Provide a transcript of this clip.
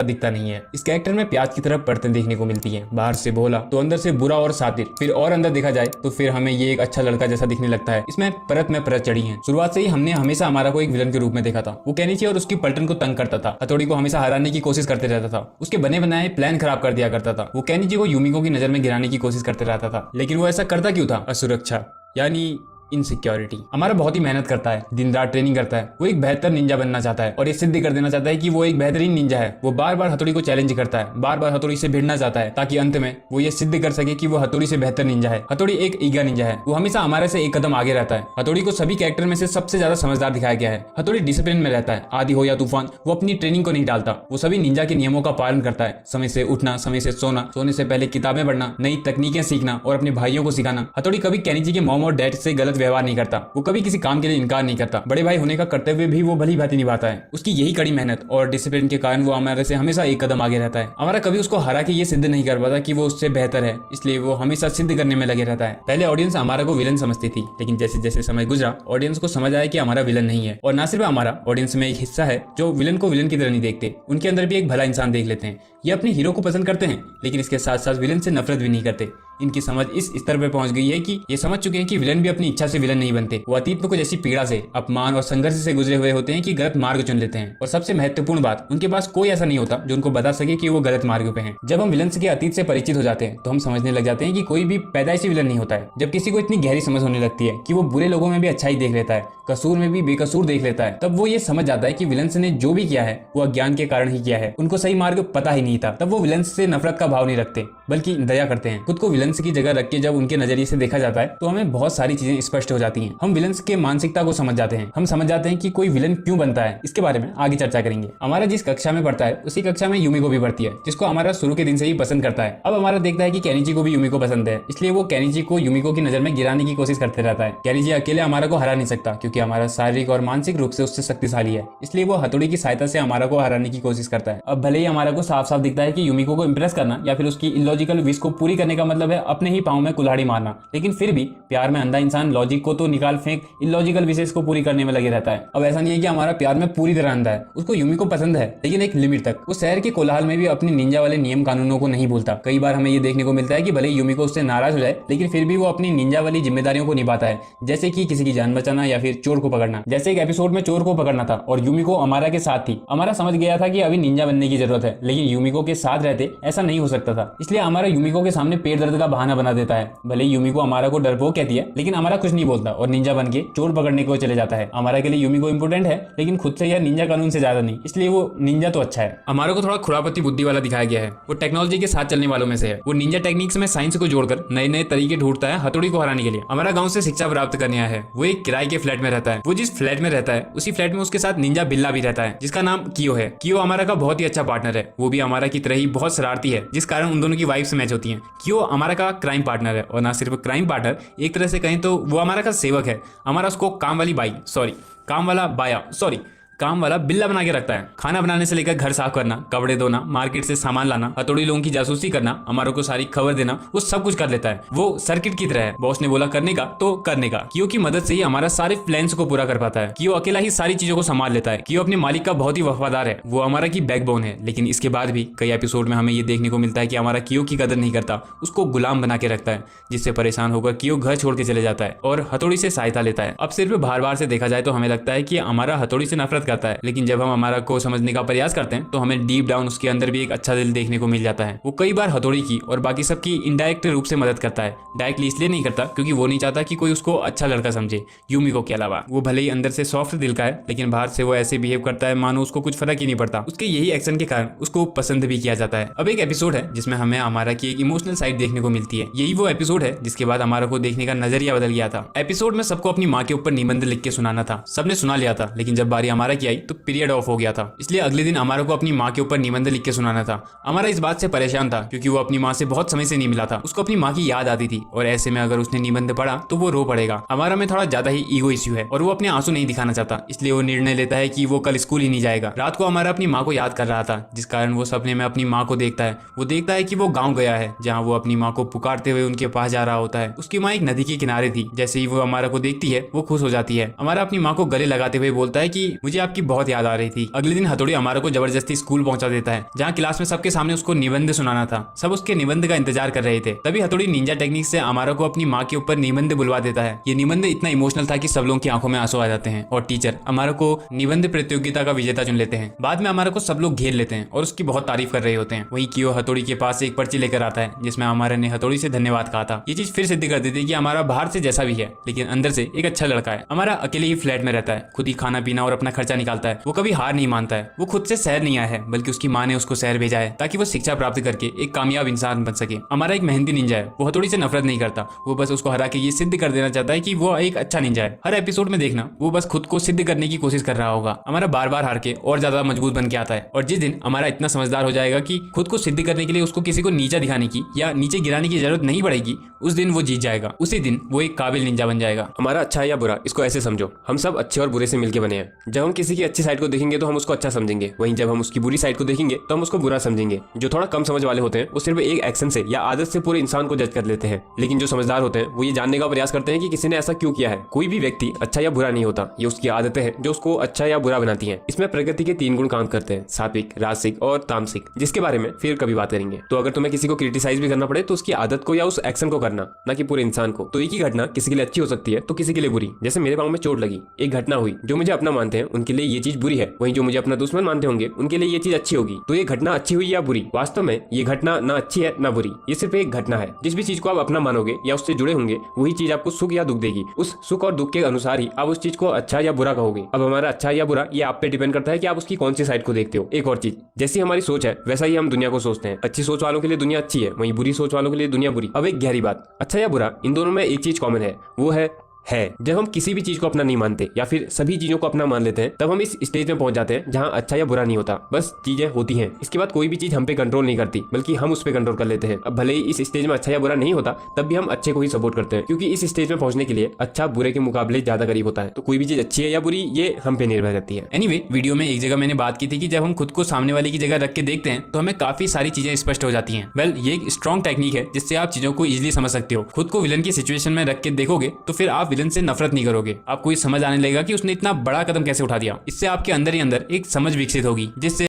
दिखता नहीं है। इस कैरेक्टर में प्याज की तरह परतें देखने को मिलती हैं। बाहर से भोला तो अंदर से बुरा और सातिर, फिर और अंदर देखा जाए तो फिर हमें ये एक अच्छा लड़का जैसा दिखने लगता है। इसमें परत में परत चढ़ी है। शुरुआत से ही हमने हमेशा अमारा को एक विलन के रूप में देखा था। वो केनिची और उसकी पलटन को तंग करता था, हथौड़ी को हमेशा हराने की कोशिश करते रहता था, उसके बने बनाए प्लान खराब कर दिया करता था। वो केनिची को यूमिको की नजर में गिराने की कोशिश करते रहता था, लेकिन वो ऐसा करता क्यों था? असुरक्षा यानी इनसिक्योरिटी। हमारा बहुत ही मेहनत करता है, दिन रात ट्रेनिंग करता है। वो एक बेहतर निंजा बनना चाहता है और ये सिद्ध कर देना चाहता है कि वो एक बेहतरीन निंजा है। वो बार बार हथौड़ी को चैलेंज करता है, बार बार हथौड़ी से भिड़ना चाहता है, ताकि अंत में वो ये सिद्ध कर सके कि वो हथौड़ी से बेहतर निंजा है। हथौड़ी एक ईगा निंजा है। वो हमेशा हमारे से एक कदम आगे रहता है। हथौड़ी को सभी कैरेक्टर में से सबसे ज्यादा समझदार दिखाया गया है। हथौड़ी डिसिप्लिन में रहता है, आंधी हो या तूफान वो अपनी ट्रेनिंग को नहीं डालता। वो सभी निंजा के नियमों का पालन करता है, समय से उठना, समय से सोना, सोने से पहले किताबें पढ़ना, नई तकनीकें सीखना और अपने भाइयों को सिखाना। हथौड़ी कभी केनिची के मॉम और डैड से गलत व्यवहार नहीं करता। वो कभी किसी काम के लिए इनकार नहीं करता। बड़े भाई होने का कर्तव्य भी वो भली भांति निभाता है। उसकी यही कड़ी मेहनत और डिसिप्लिन के कारण वो हमारे से हमेशा एक कदम आगे रहता है। हमारा कभी उसको हरा के ये सिद्ध नहीं कर पाता कि वो उससे बेहतर है, इसलिए वो हमेशा सिद्ध करने में लगे रहता है। पहले ऑडियंस हमारा को विलन समझती थी, लेकिन जैसे जैसे समय गुजरा ऑडियंस को समझ आया कि हमारा विलन नहीं है। और ना सिर्फ हमारा, ऑडियंस में एक हिस्सा है जो विलन को विलन की तरह नहीं देखते। उनके अंदर भी एक भला इंसान देख लेते हैं। ये अपने हीरो को पसंद करते हैं, लेकिन इसके साथ साथ विलन से नफरत भी नहीं करते। इनकी समझ इस स्तर पर पहुंच गई है कि ये समझ चुके हैं कि विलन भी अपनी इच्छा से विलन नहीं बनते। वो अतीत में कुछ ऐसी पीड़ा से, अपमान और संघर्ष से गुजरे हुए होते हैं कि गलत मार्ग चुन लेते हैं। और सबसे महत्वपूर्ण बात, उनके पास कोई ऐसा नहीं होता जो उनको बता सके कि वो गलत मार्ग पे हैं। जब हम विलन्स के अतीत से परिचित हो जाते हैं तो हम समझने लग जाते हैं कि कोई भी पैदाइशी विलन नहीं होता है। जब किसी को इतनी गहरी समझ होने लगती है कि वो बुरे लोगों में भी अच्छाई देख लेता है, कसूर में भी बेकसूर देख लेता है, तब वो ये समझ जाता है कि विलन्स ने जो भी किया है वो अज्ञान के कारण ही किया है। उनको सही मार्ग पता ही नहीं था। तब वो विलन्स से नफरत का भाव नहीं रखते, बल्कि दया करते हैं। खुद को विलन्स की जगह रख के जब उनके नजरिए से देखा जाता है तो हमें बहुत सारी चीजें स्पष्ट हो जाती हैं। हम विलन्स के मानसिकता को समझ जाते हैं। हम समझ जाते हैं कि कोई विलन क्यों बनता है। इसके बारे में आगे चर्चा करेंगे। हमारा जिस कक्षा में पढ़ता है उसी कक्षा में यूमिको भी पढ़ती है, जिसको हमारा शुरू के दिन से ही पसंद करता है। अब हमारा देखता है कि केनिची को भी यूमिको पसंद है, इसलिए वो केनिची को यूमिको की नजर में गिराने की कोशिश करते रहता है। केनिची अकेले हमारा को हरा नहीं सकता, क्योंकि हमारा शारीरिक और मानसिक रूप से उससे शक्तिशाली है, इसलिए वो हथौड़ी की सहायता से हमारा को हराने की कोशिश करता है। अब भले ही हमारा को साफ साफ दिखता है कि यूमिको को इंप्रेस करना या फिर उसकी इलॉजिकल विश को पूरी करने का मतलब है अपने ही पाँव में कुल्हाड़ी मारना, लेकिन फिर भी प्यार में अंधा इंसान लॉजिक को तो निकाल फेंक इलॉजिकल विशेष को पूरी करने में लगे रहता है। अब ऐसा नहीं है कि हमारा प्यार में पूरी तरह अंधा है। उसको यूमिको पसंद है, लेकिन एक लिमिट तक। वो शहर के कोलाहल में भी अपनी निंजा वाले नियम कानूनों को नहीं भूलता। कई बार हमें ये देखने को मिलता है कि भले यूमिको उससे नाराज हो जाए, लेकिन फिर भी वो अपनी निंजा वाली जिम्मेदारियों को निभाता है, जैसे कि किसी की जान बचाना या फिर चोर को पकड़ना। जैसे एक एपिसोड में चोर को पकड़ना था और यूमिको अमारा के साथ थी। अमारा समझ गया था कि अभी निंजा बनने की जरूरत है, लेकिन यूमिको के साथ रहते ऐसा नहीं हो सकता था, इसलिए हमारा यूमिको के सामने पेट दर्द का बहाना बना देता है। भले यूमिको अमारा को डरपोक कहती है, लेकिन हमारा कुछ नहीं बोलता और निंजा बन के चोर पकड़ने को चले जाता है। हमारा के लिए यूमिको इंपोर्टेंट है, लेकिन खुद से या निंजा कानून से ज्यादा नहीं, इसलिए वो निंजा तो अच्छा है। हमारा को थोड़ा खुरापती बुद्धि वाला दिखाया गया है। वो टेक्नोलॉजी के साथ चलने वालों में से है। वो निंजा टेक्निक्स में साइंस को जोड़कर नए नए तरीके ढूंढता है हथौड़ी को हराने के लिए। हमारा गांव से शिक्षा प्राप्त करने आया है। वो एक किराए के फ्लैट में रहता है। वो जिस फ्लैट में रहता है उसी फ्लैट में उसके साथ निंजा बिल्ला भी रहता है, जिसका नाम कियो है। कियो हमारा का बहुत ही अच्छा पार्टनर है। वो भी हमारा की तरह ही बहुत शरारती है, जिस कारण उन दोनों की वाइफ्स मैच होती हैं। कियो हमारा का क्राइम पार्टनर है, और ना सिर्फ क्राइम पार्टनर, एक तरह से कहें तो वो हमारा का सेवक है। हमारा उसको काम वाला बिल्ला बना के रखता है। खाना बनाने से लेकर घर साफ करना, कपड़े धोना, मार्केट से सामान लाना, हथौड़ी लोगों की जासूसी करना, हमारों को सारी खबर देना, वो सब कुछ कर लेता है। वो सर्किट की तरह है, बॉस ने बोला करने का तो करने का। कियो की मदद से ही हमारा सारे प्लान्स को पूरा कर पाता है। कियो अकेला ही सारी चीजों को संभाल लेता है। कियो अपने मालिक का बहुत ही वफादार है। वो हमारा की बैकबोन है, लेकिन इसके बाद भी कई एपिसोड में हमें ये देखने को मिलता है कि हमारा कियो की कदर नहीं करता, उसको गुलाम बना के रखता है, जिससे परेशान होकर कियो घर छोड़ के चले जाता है और हथौड़ी से सहायता लेता है। अब सिर्फ बार बार से देखा जाए तो हमें लगता है कि हमारा हथौड़ी से नफरत करता है, लेकिन जब हमारा को समझने का प्रयास करते हैं तो हमें डीप डाउन उसके अंदर भी एक अच्छा दिल देखने को मिल जाता है। वो कई बार हथौड़ी की और बाकी सबकी इनडायरेक्ट रूप से मदद करता है। डायरेक्टली इसलिए नहीं करता क्योंकि वो नहीं चाहता कि कोई उसको अच्छा लड़का समझे, यूमिको के अलावा। वो भले ही अंदर से सॉफ्ट दिल का है, लेकिन बाहर से वो ऐसे बिहेव करता है मानो उसको कुछ फर्क ही नहीं पड़ता। उसके यही एक्शन के कारण उसको पसंद भी किया जाता है। अब एक एपिसोड है जिसमें हमें हमारा की एक इमोशनल साइड देखने को मिलती है। यही वो एपिसोड है जिसके बाद हमारा को देखने का नजरिया बदल गया था। एपिसोड में सबको अपनी माँ के ऊपर निबंध लिख के सुनाना था। सबने सुना लिया था, लेकिन जब बारी हमारा की आई तो पीरियड ऑफ हो गया था, इसलिए अगले दिन हमारा को अपनी माँ के ऊपर निबंध लिख के सुनाना था। हमारा इस बात से परेशान था क्योंकि वो अपनी माँ से बहुत समय से नहीं मिला था। उसको अपनी माँ की याद आती थी और ऐसे में अगर उसने निबंध पढ़ा तो वो रो पड़ेगा। हमारा में थोड़ा ज्यादा ही ईगो इश्यू है और वो अपने आंसू नहीं दिखाना चाहता, इसलिए वो निर्णय लेता है कि वो कल स्कूल ही नहीं जाएगा। रात को हमारा अपनी माँ को याद कर रहा था, जिस कारण वो सपने में अपनी माँ को देखता है। वो देखता है कि वो गाँव गया है जहाँ वो अपनी माँ को पुकारते हुए उनके पास जा रहा होता है। उसकी माँ एक नदी के किनारे थी। जैसे ही वो हमारा को देखती है वो खुश हो जाती है। हमारा अपनी माँ को गले लगाते हुए बोलता है कि मुझे आपकी आपकी बहुत याद आ रही थी। अगले दिन हथौड़ी अमारो को जबरदस्ती स्कूल पहुंचा देता है, जहाँ क्लास में सबके सामने उसको निबंध सुनाना था। सब उसके निबंध का इंतजार कर रहे थे। तभी हथौड़ी निंजा टेक्निक से अमारो को अपनी माँ के ऊपर निबंध बुलवा देता है। ये निबंध इतना इमोशनल था कि सब लोगों की आंखों में आंसू आ जाते हैं और टीचर अमारो को निबंध प्रतियोगिता का विजेता चुन लेते हैं। बाद में अमारो को सब लोग घेर लेते हैं और उसकी बहुत तारीफ कर रहे होते हैं। वहीं कियो हथौड़ी के पास एक पर्ची लेकर आता है जिसमें अमारो ने हथौड़ी से धन्यवाद कहा था। ये चीज फिर सिद्ध कर देती है कि अमारो बाहर से जैसा भी है लेकिन अंदर से एक अच्छा लड़का है। अमारो अकेले ही फ्लैट में रहता है, खुद ही खाना पीना और अपना खर्चा निकालता है। वो कभी हार नहीं मानता है। वो खुद से शहर नहीं आया है बल्कि उसकी माँ ने उसको शहर भेजा है ताकि वो शिक्षा प्राप्त करके एक कामयाब इंसान बन सके। अमारो एक मेहनती निंजा है। वो हथौड़ी से नफरत नहीं करता, वो बस उसको हरा के ये सिद्ध कर देना चाहता है कि वो एक अच्छा निंजा है। हर एपिसोड में देखना वो बस खुद को सिद्ध करने की कोशिश कर रहा होगा। अमारो बार बार हार के और ज्यादा मजबूत बन के आता है और जिस दिन अमारो इतना समझदार हो जाएगा कि खुद को सिद्ध करने के लिए उसको किसी को नीचा दिखाने की या नीचे गिराने की जरूरत नहीं पड़ेगी, उस दिन वो जीत जाएगा। उसी दिन वो एक काबिल निंजा बन जाएगा। हमारा अच्छा है या बुरा, इसको ऐसे समझो, हम सब अच्छे और बुरे से मिलके बने हैं। जब हम किसी की अच्छी साइड को देखेंगे तो हम उसको अच्छा समझेंगे, वहीं जब हम उसकी बुरी साइड को देखेंगे तो हम उसको बुरा समझेंगे। जो थोड़ा कम समझ वाले होते हैं वो सिर्फ एक एक्शन से या आदत से पूरे इंसान को जज कर लेते हैं, लेकिन जो समझदार होते हैं वो ये जानने का प्रयास करते हैं कि किसी ने ऐसा क्यों किया है। कोई भी व्यक्ति अच्छा या बुरा नहीं होता, ये उसकी आदतें हैं जो उसको अच्छा या बुरा बनाती हैं। इसमें प्रकृति के 3 गुण काम करते हैं, सात्विक, राजसिक और तामसिक, जिसके बारे में फिर कभी बात करेंगे। तो अगर तुम्हें किसी को क्रिटिसाइज भी करना पड़े तो उसकी आदत को या उस एक्शन को करना, ना कि पूरे इंसान को। तो एक ही घटना किसी के लिए अच्छी हो सकती है तो किसी के लिए बुरी। जैसे मेरे पाँव में चोट लगी, एक घटना हुई, जो मुझे अपना मानते हैं उनके लिए ये चीज बुरी है, वहीं जो मुझे अपना दुश्मन मानते होंगे उनके लिए ये चीज अच्छी होगी। तो ये घटना अच्छी हुई या बुरी, वास्तव में ये घटना ना अच्छी है ना बुरी, ये सिर्फ एक घटना है। जिस भी चीज को आप अपना मानोगे या उससे जुड़े होंगे वही चीज आपको सुख या दुख देगी। उस सुख और दुख के अनुसार ही आप उस चीज को अच्छा या बुरा कहोगे। अब हमारा अच्छा या बुरा ये आप पे डिपेंड करता है कि आप उसकी कौन सी साइड को देखते हो। एक और चीज, जैसी हमारी सोच है वैसा ही हम दुनिया को सोचते हैं। अच्छी सोच वालों के लिए दुनिया अच्छी है, वहीं बुरी सोच वालों के लिए दुनिया बुरी। अब एक गहरी बात, अच्छा या बुरा इन दोनों में एक चीज कॉमन है, वो है जब हम किसी भी चीज को अपना नहीं मानते या फिर सभी चीजों को अपना मान लेते हैं तब हम इस स्टेज में पहुंच जाते हैं जहां अच्छा या बुरा नहीं होता, बस चीजें होती हैं। इसके बाद कोई भी चीज हम पे कंट्रोल नहीं करती बल्कि हम उस पे कंट्रोल कर लेते हैं। अब भले ही इस स्टेज में अच्छा या बुरा नहीं होता तब भी हम अच्छे को ही सपोर्ट करते हैं, क्योंकि इस स्टेज में पहुंचने के लिए अच्छा बुरे के मुकाबले ज्यादा करीब होता है। तो कोई भी चीज अच्छी है या बुरी ये हम पे निर्भर करती है। एनीवे, वीडियो में एक जगह मैंने बात की थी कि जब हम खुद को सामने वाले की जगह रख के देखते हैं तो हमें काफी सारी चीजें स्पष्ट हो जाती हैं। वेल, ये एक स्ट्रॉन्ग टेक्निक है जिससे आप चीजों को इजीली समझ सकते हो। खुद को विलन की सिचुएशन में रख के देखोगे तो फिर आप विलन से नफरत नहीं करोगे, आपको ये समझ आने लगेगा कि उसने इतना बड़ा कदम कैसे उठा दिया। इससे आपके अंदर ही अंदर एक समझ विकसित होगी जिससे